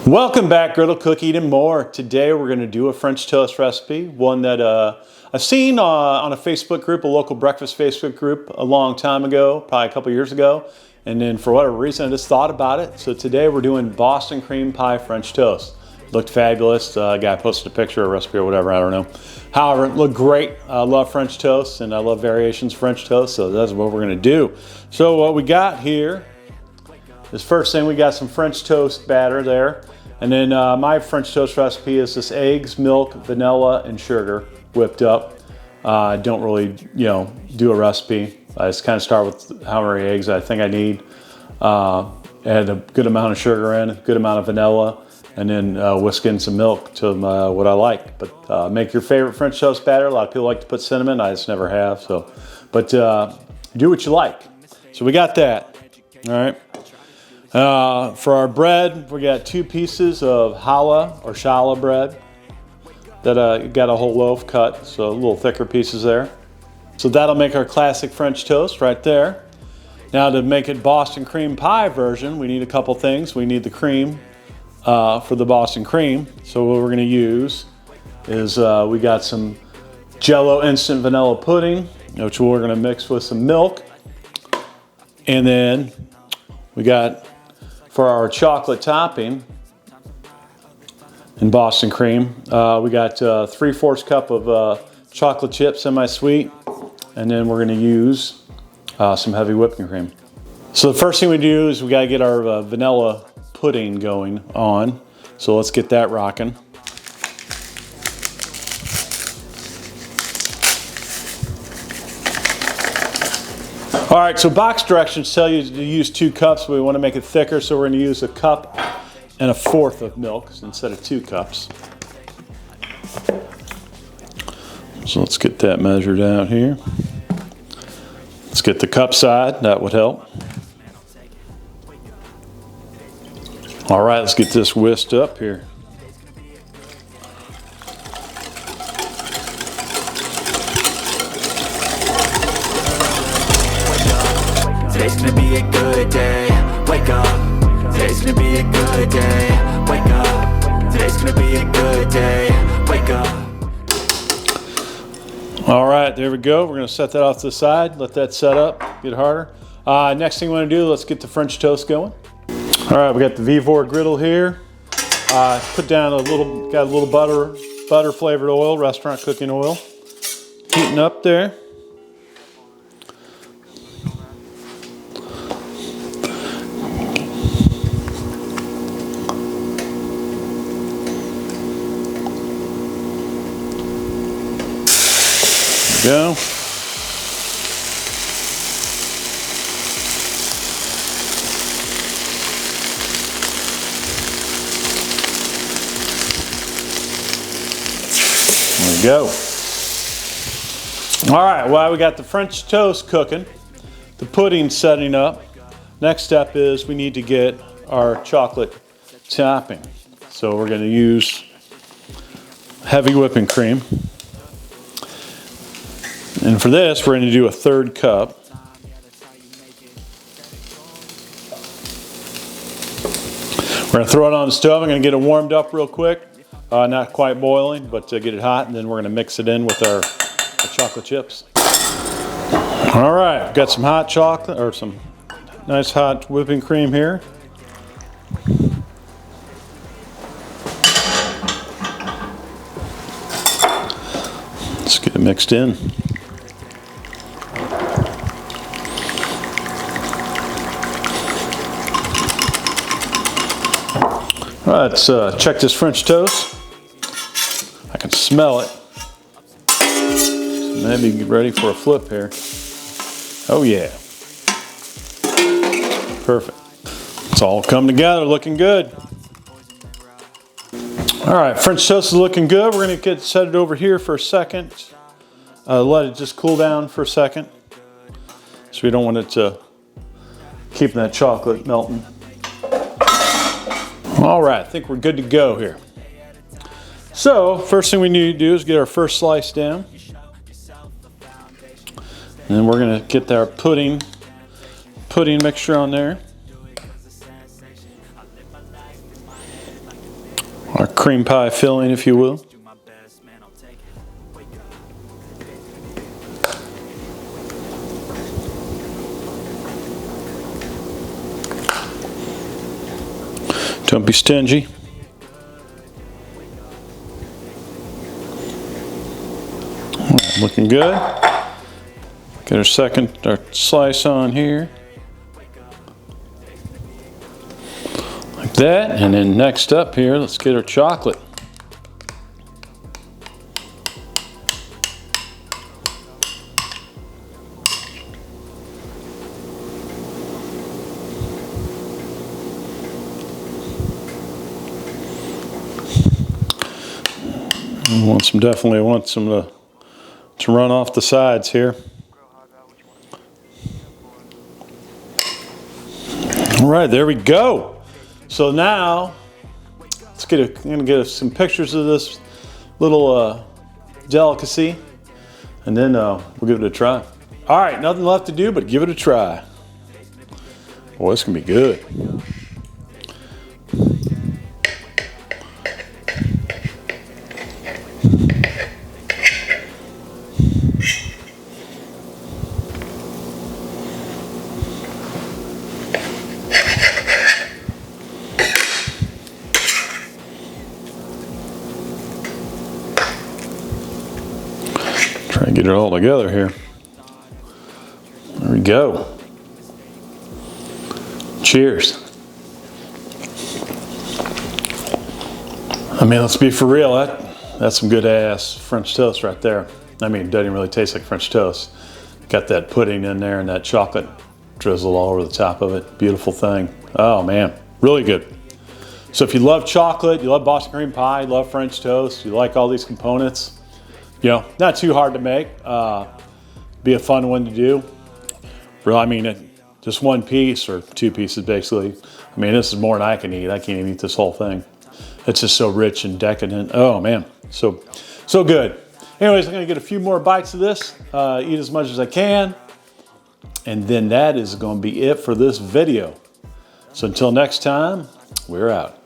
Welcome back, Griddle Cook, Eat and More. Today we're going to do a French toast recipe, one that I've seen on a Facebook group, a local breakfast Facebook group a long time ago, probably a couple years ago. And then for whatever reason, I just thought about it. So today we're doing Boston cream pie French toast. Looked fabulous. A guy posted a picture, a recipe or whatever, I don't know. However, it looked great. I love French toast and I love variations of French toast, so that's what we're going to do. So what we got here is, first thing, we got some French toast batter there. And then my French toast recipe is just eggs, milk, vanilla, and sugar whipped up. I don't really, do a recipe. I just kind of start with how many eggs I think I need. Add a good amount of sugar in, a good amount of vanilla, and then whisk in some milk to what I like. But make your favorite French toast batter. A lot of people like to put cinnamon. I just never have. But do what you like. So we got that. All right. For our bread, we got 2 pieces of challah or challah bread that got a whole loaf cut, so a little thicker pieces there. So that'll make our classic French toast right there. Now to make it Boston cream pie version, we need a couple things. We need the cream for the Boston cream. So what we're going to use is we got some Jell-O instant vanilla pudding, which we're going to mix with some milk. And then we got, for our chocolate topping in Boston cream, we got 3/4 cup of chocolate chips, semi-sweet, and then we're going to use some heavy whipping cream. So the first thing we do is we got to get our vanilla pudding going on. So let's get that rocking. All right, so box directions tell you to use 2 cups, but we want to make it thicker, so we're going to use 1 1/4 cups of milk instead of 2 cups. So let's get that measured out here. Let's get the cup side, that would help. All right, let's get this whisked up here. Today's gonna be a good day. Wake up. Today's gonna be a good day. Wake up. Today's gonna be a good day. Wake up. All right, there we go. We're gonna set that off to the side. Let that set up, get harder. Next thing we wanna do, let's get the French toast going. All right, we got the Vivor griddle here. Put down got a little butter flavored oil, restaurant cooking oil. Heating up there. Go. There we go. All right, while we got the French toast cooking, the pudding setting up, next step is we need to get our chocolate topping. So we're going to use heavy whipping cream. And for this, we're going to do 1/3 cup. We're going to throw it on the stove. I'm going to get it warmed up real quick. Not quite boiling, but to get it hot. And then we're going to mix it in with our chocolate chips. All right, got some hot chocolate, or some nice hot whipping cream here. Let's get it mixed in. All right, let's check this French toast. I can smell it. So maybe get ready for a flip here. Oh yeah. Perfect. It's all come together, looking good. All right, French toast is looking good. We're gonna set it over here for a second. Let it just cool down for a second. So we don't want it to keep that chocolate melting. All right, I think we're good to go here. So, first thing we need to do is get our first slice down. And then we're gonna get our pudding mixture on there. cream pie filling, if you will. Don't be stingy. All right, looking good. Get our slice on here. Like that. And then next up here, let's get our chocolate. Definitely want some to run off the sides here. All right, there we go. So now I'm gonna get some pictures of this little delicacy, and then we'll give it a try. All right, nothing left to do but give it a try. Boy, this can be good. Try and get it all together here. There we go. Cheers. I mean, let's be for real. That's some good ass French toast right there. I mean, it doesn't really taste like French toast. Got that pudding in there and that chocolate drizzle all over the top of it. Beautiful thing. Oh man, really good. So if you love chocolate, you love Boston cream pie, you love French toast, you like all these components, you know, not too hard to make. Be a fun one to do. Really, I mean, just one piece or two pieces basically. I mean, this is more than I can eat. I can't even eat this whole thing. It's just so rich and decadent. Oh man, so good. Anyways, I'm gonna get a few more bites of this, eat as much as I can, and then that is gonna be it for this video. So until next time, we're out.